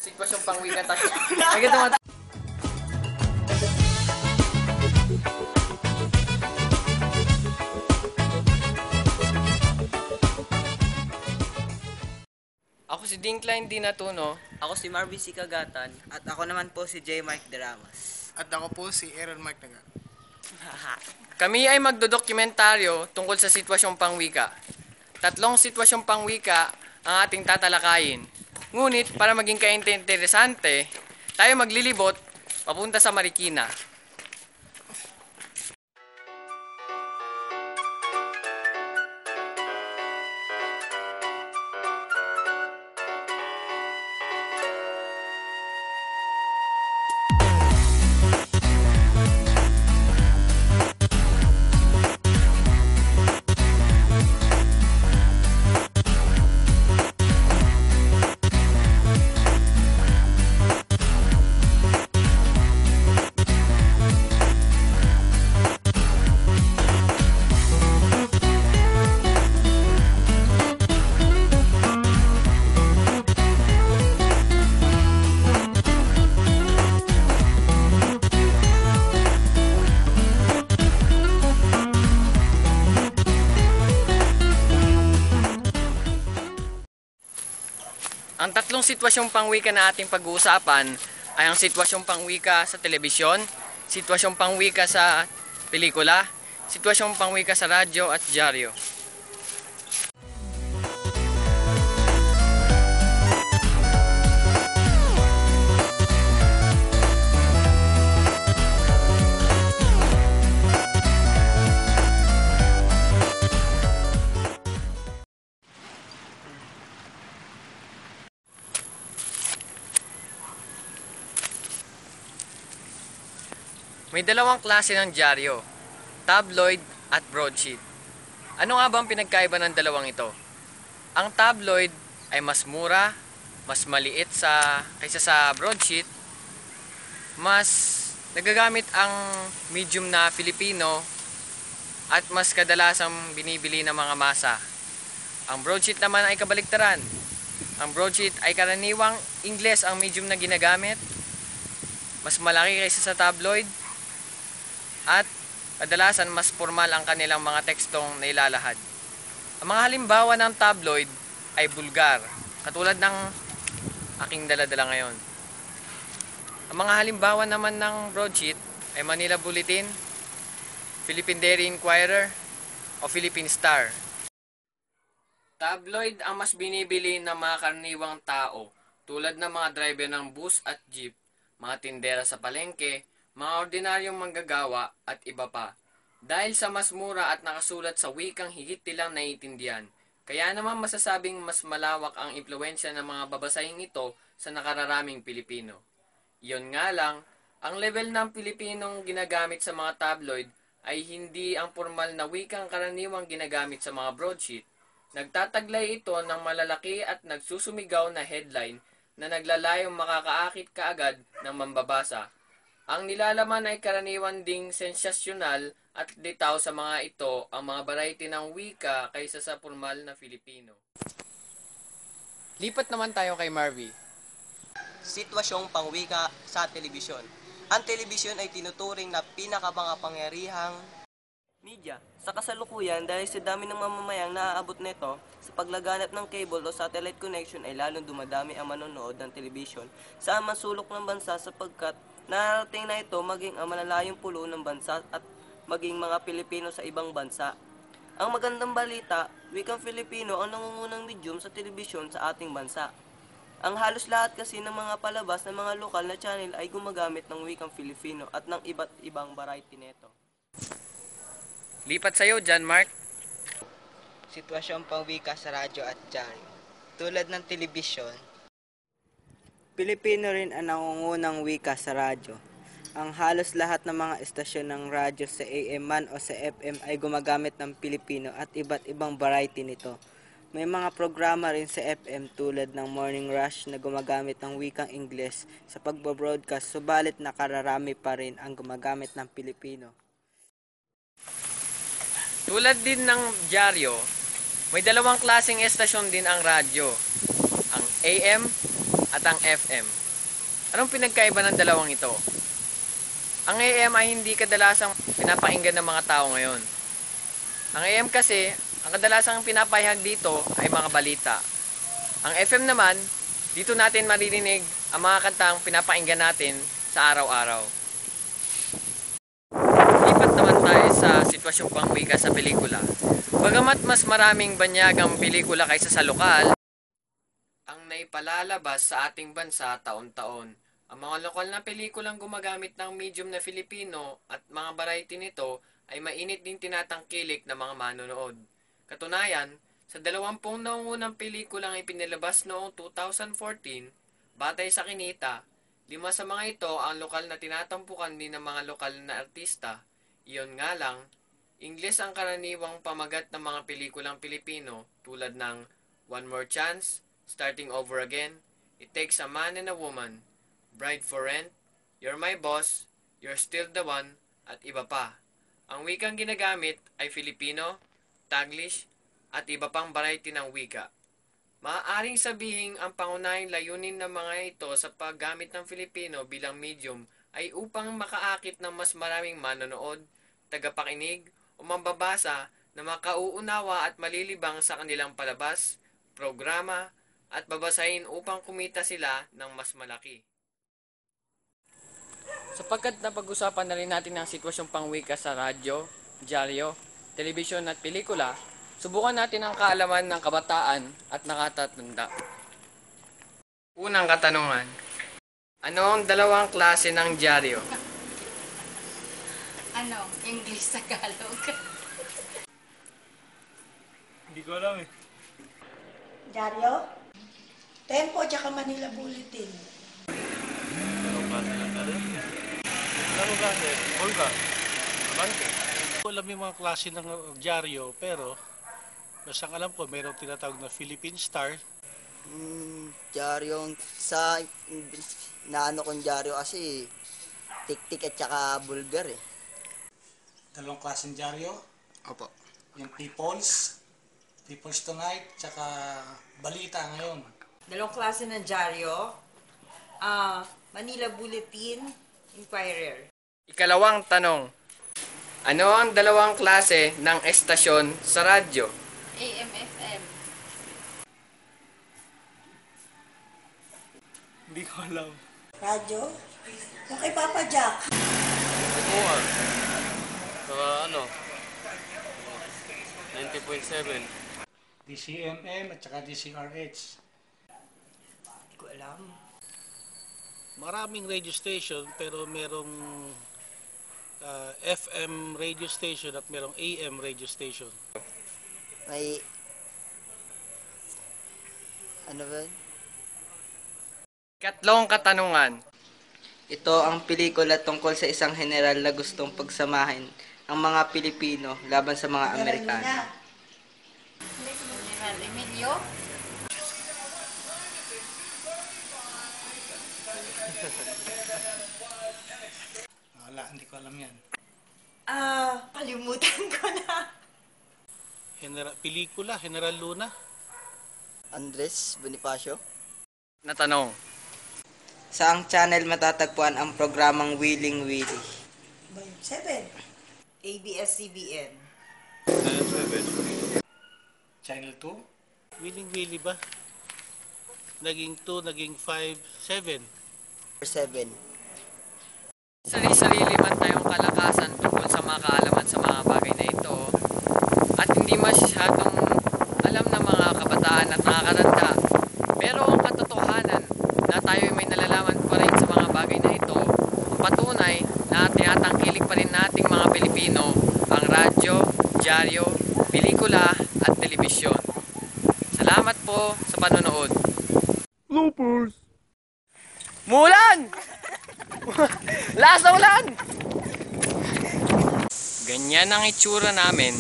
Sitwasyong pangwika tayo. Agad naman. Ako si Dinkline Dinatuno. Ako si Marvin C. Kagatan. At ako naman po si J. Mike Deramas. At ako po si Aaron Mark Naga. Kami ay magdodokumentaryo tungkol sa sitwasyong pangwika. 3 sitwasyong pangwika ang ating tatalakayin. Ngunit para maging kainteresante, tayo maglilibot papunta sa Marikina. Ang 3 sitwasyong pangwika na ating pag-uusapan ay ang sitwasyong pangwika sa telebisyon, sitwasyong pangwika sa pelikula, sitwasyong pangwika sa radyo at dyaryo. May 2 klase ng dyaryo, tabloid at broadsheet. Ano nga ba ang pinagkaiba ng dalawang ito? Ang tabloid ay mas mura, mas maliit kaysa sa broadsheet, mas nagagamit ang medium na Filipino at mas kadalasang binibili ng mga masa. Ang broadsheet naman ay kabaliktaran. Ang broadsheet ay karaniwang Ingles ang medium na ginagamit, mas malaki kaysa sa tabloid, at kadalasan mas formal ang kanilang mga tekstong nailalahad. Ang mga halimbawa ng tabloid ay bulgar, katulad ng aking daladala ngayon. Ang mga halimbawa naman ng broadsheet ay Manila Bulletin, Philippine Daily Inquirer, o Philippine Star. Tabloid ang mas binibili ng mga karaniwang tao, tulad ng mga driver ng bus at jeep, mga tindera sa palengke, mga ordinaryong manggagawa at iba pa. Dahil sa mas mura at nakasulat sa wikang higit nilang naiintindihan, kaya naman masasabing mas malawak ang impluwensya ng mga babasahing ito sa nakararaming Pilipino. Iyon nga lang, ang level ng Pilipinong ginagamit sa mga tabloid ay hindi ang formal na wikang karaniwang ginagamit sa mga broadsheet. Nagtataglay ito ng malalaki at nagsusumigaw na headline na naglalayong makakaakit kaagad ng mambabasa. Ang nilalaman ay karaniwan ding sensasyonal at litaw sa mga ito ang mga variety ng wika kaysa sa formal na Filipino. Lipat naman tayo kay Marvy. Sitwasyong pangwika sa telebisyon. Ang telebisyon ay tinuturing na pinakapangapangyarihang media sa kasalukuyan dahil sa dami ng mamamayang naaabot nito sa paglaganap ng cable o satellite connection ay lalong dumadami ang manonood ng telebisyon sa masulok ng bansa sapagkat nararating na ito maging ang malalayong pulo ng bansa at maging mga Pilipino sa ibang bansa. Ang magandang balita, wikang Filipino ang nangungunang medium sa telebisyon sa ating bansa. Ang halos lahat kasi ng mga palabas ng mga lokal na channel ay gumagamit ng wikang Filipino at ng iba't ibang variety nito. Lipat sa'yo, John Mark. Sitwasyong pangwika sa radyo at dyaryo. Tulad ng telebisyon, Pilipino rin ang nangungunang wika sa radyo. Ang halos lahat ng mga estasyon ng radyo sa AM man o sa FM ay gumagamit ng Pilipino at iba't ibang variety nito. May mga programa rin sa FM tulad ng Morning Rush na gumagamit ng wikang Ingles sa pagbabroadcast, subalit nakararami pa rin ang gumagamit ng Pilipino. Tulad din ng dyaryo, may 2 klaseng estasyon din ang radyo, ang AM at ang FM. Anong pinagkaiba ng dalawang ito? Ang AM ay hindi kadalasang pinapakinggan ng mga tao ngayon. Ang AM kasi, ang kadalasang pinapahayag dito ay mga balita. Ang FM naman, dito natin maririnig ang mga kantang pinapakinggan natin sa araw-araw. Lipat naman tayo sa sitwasyong pangwika sa pelikula. Bagamat mas maraming banyagang pelikula kaysa sa lokal, ang naipalalabas sa ating bansa taon-taon. Ang mga lokal na pelikulang gumagamit ng medium na Filipino at mga variety nito ay mainit din tinatangkilik ng mga manonood. Katunayan, sa 20 naungunang pelikulang ipinilabas noong 2014, batay sa kinita, 5 sa mga ito ang lokal na tinatampukan din ng mga lokal na artista. Iyon nga lang, Ingles ang karaniwang pamagat ng mga pelikulang Pilipino tulad ng One More Chance, Starting Over Again, It Takes a Man and a Woman, Bride for Rent, You're My Boss, You're Still the One, at iba pa. Ang wikang ginagamit ay Filipino, Taglish, at iba pang variety ng wika. Maaaring sabihing ang pangunahing layunin ng mga ito sa paggamit ng Filipino bilang medium ay upang makaakit ng mas maraming manonood, tagapakinig, o mambabasa na makauunawa at malilibang sa kanilang palabas, programa, at babasahin upang kumita sila ng mas malaki. Sapagkat napag-usapan na rin natin ang sitwasyong pangwika sa radyo, dyaryo, telebisyon at pelikula, subukan natin ang kaalaman ng kabataan at nakatatanda. Unang katanungan, ano ang dalawang klase ng dyaryo? Ano? English, Tagalog. Hindi ko alam eh. Diaryo? Tempo, tsaka Manila Bulletin. Ano klase? Olga. Abante. Alam yung mga klase ng dyaryo, pero basta ang alam ko, mayroong tinatawag na Philippine Star. Dyaryo sa naano kong dyaryo kasi tik-tik at saka bulgar eh. Dalawang klaseng dyaryo. Opo. Yung People's Tonight, tsaka Balita ngayon. Dalawang klase ng dyaryo, Manila Bulletin, Inquirer. Ikalawang tanong, ano ang dalawang klase ng estasyon sa radyo? AM/FM. Hindi ko alam. Radyo? Yung kay Papa Jack. Kumuha. Saka ano? 90.7. DCMM at saka DCRH. Hindi ko alam. Maraming radio station, pero merong FM radio station at merong AM radio station. May ano ba? Ikatlong katanungan, Ito ang pelikula tungkol sa isang general na gustong pagsamahin ang mga Pilipino laban sa mga Amerikano. General Emilio. Wala, hindi ko alam yan. Kalimutan ko na. Pelikula, General Luna. Andres Bonifacio. na tanong, Saang channel matatagpuan ang programang Willing Willie? 7. ABS-CBN. Channel 2? Willing Willie ba? Naging 2, naging 5, 7. 7. sarili-sarili man tayong kalakasan tungkol sa mga kaalaman sa mga bagay na ito at hindi masyadong alam ng mga kabataan at nakakatanda. Pero ang katotohanan na tayo may nalalaman pa rin sa mga bagay na ito, patunay na tinatangkilik pa rin nating mga Pilipino ang radyo, dyaryo, pelikula at telebisyon. Salamat po sa panonood. Bloopers! Mulan! Last na ulan! Ganyan ang itsura namin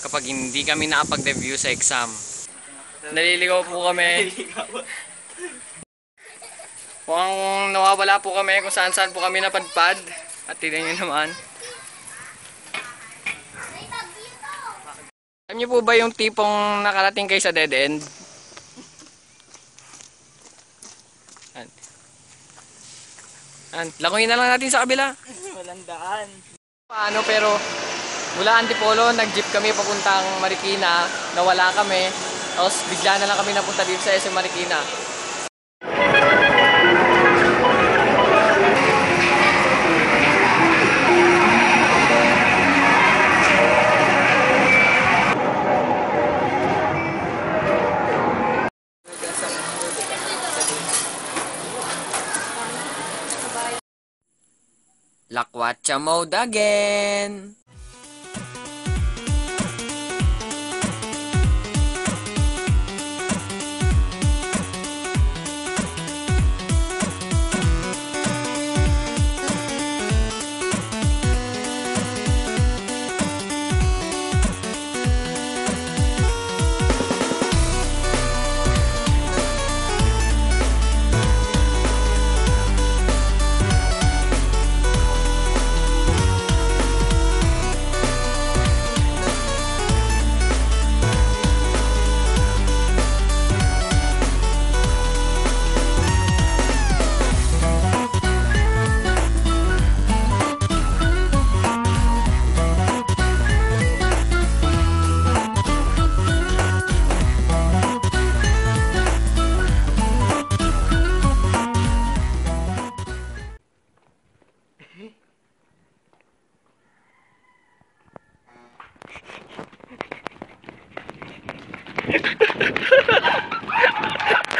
kapag hindi kami nakapag-review sa exam. Naliligaw po kami. Mukhang nawawala po kami kung saan-saan po kami napadpad. At tignan nyo naman. Alam niyo po ba yung tipong nakarating kayo sa dead end? Langoyin na lang natin sa kabila. Walang daan. Paano pero mula Antipolo, nag-jeep kami papuntang Marikina, nawala kami. Tapos bigla na lang kami napunta dito sa SM Marikina. Lakwatsa mode again!